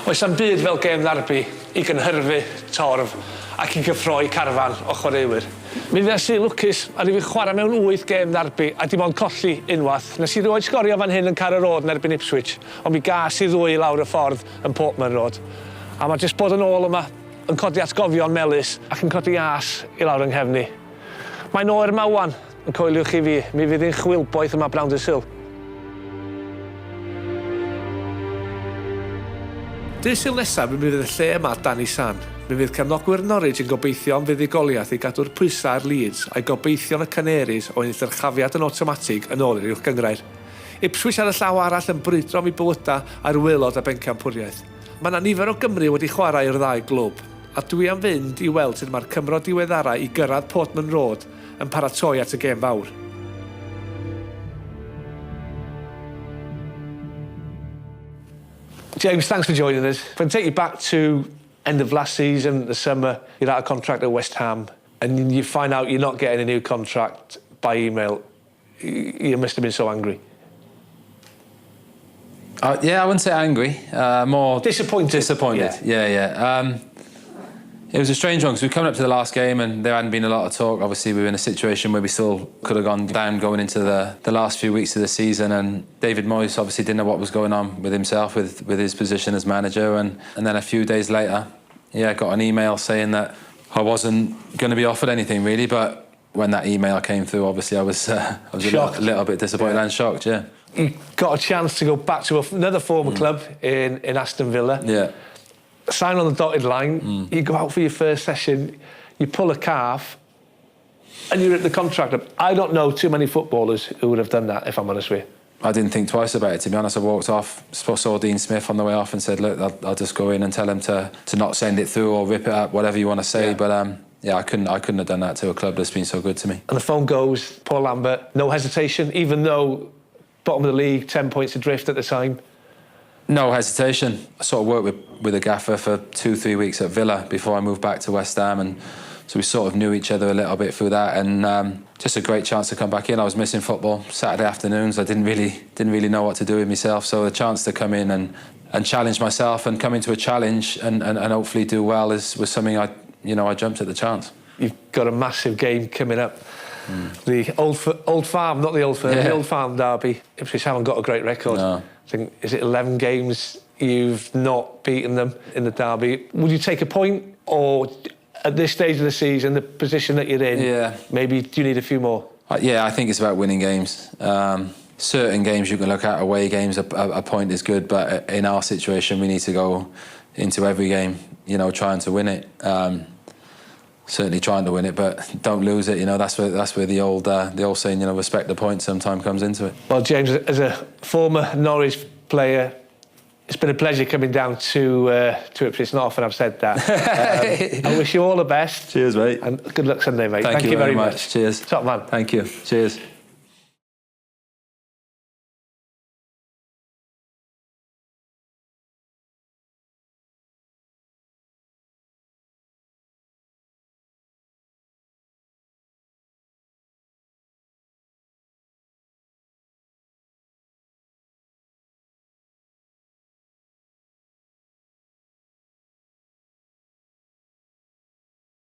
Oes am byd fel gêm ddarbi I gynhyrfu torf ac I gyffroi carfan o chwaraewyr. Mi ddes I lwcus a fi chwarae mewn 8 gêm ddarbi a dim ond colli unwaith. Nes I rioed sgorio fan hyn yn Carrow Road yn erbyn Ipswich, ond mi gas I ddwy lawr y ffordd yn Portman Road. A mae jyst bod yn ôl yma yn codi atgofion melys ac yn codi as I lawr yng nghefni. Mae'n oer mawan yn coeliwch I fi, mi fydd hi'n chwilboeth yma Browndershill. Dydd Sul nesaf, mi fydd y lle yma dan I san. Mi fydd cefnogwyr Norwich yn gobeithio am fuddugoliaeth I gadw'r pwysau ar Leeds a'i gobeithio yn y Canaries o ennill yr chafiad yn awtomatig yn ôl i'r uwchgynghrair. Ipswich ar y llaw arall yn brwydro mi bywyda ar wylod a bencampwriaeth. Mae yna nifer o Gymru wedi chwarae i'r ddau glwb, a dwi am fynd I weld sut mae'r Cymro diweddara I gyrraedd Portman Road yn paratoi at y gêm fawr. James, thanks for joining us. If I can take you back to end of last season, the summer, you're out of contract at West Ham, and you find out you're not getting a new contract by email. You must have been so angry. Yeah, I wouldn't say angry. More disappointed. Disappointed. Yeah. It was a strange one because we were coming up to the last game and there hadn't been a lot of talk. Obviously, we were in a situation where we still could have gone down going into the last few weeks of the season. And David Moyes obviously didn't know what was going on with himself, with his position as manager. And then a few days later, I got an email saying that I wasn't going to be offered anything really. But when that email came through, obviously I was a little bit disappointed and shocked. Yeah. You got a chance to go back to another former club in Aston Villa. Yeah. Sign on the dotted line, you go out for your first session, you pull a calf, and you rip the contract up. I don't know too many footballers who would have done that, if I'm honest with you. I didn't think twice about it, to be honest. I walked off, saw Dean Smith on the way off and said, look, I'll just go in and tell him to not send it through or rip it up, whatever you want to say. Yeah. But I couldn't have done that to a club that's been so good to me. And the phone goes, Paul Lambert, no hesitation, even though bottom of the league, 10 points adrift at the time. No hesitation. I sort of worked with a gaffer for 2-3 weeks at Villa before I moved back to West Ham, and so we sort of knew each other a little bit through that, and just a great chance to come back in. I was missing football Saturday afternoons. I didn't really know what to do with myself, so the chance to come in and challenge myself and come into a challenge and hopefully do well was something I jumped at the chance. You've got a massive game coming up. The old farm, not the old firm, the old farm derby. Ipswich haven't got a great record. No. I think, is it 11 games you've not beaten them in the derby? Would you take a point, or at this stage of the season, the position that you're in, maybe do you need a few more? Yeah, I think it's about winning games. Certain games you can look at, away games, a point is good, but in our situation, we need to go into every game, trying to win it. Certainly trying to win it, but don't lose it. That's where the old saying, respect the point, sometimes comes into it. Well, James, as a former Norwich player, it's been a pleasure coming down to Ipswich. It's not often I've said that. I wish you all the best. Cheers, mate. And good luck Sunday, mate. Thank you very much. Cheers. Top man. Thank you. Cheers.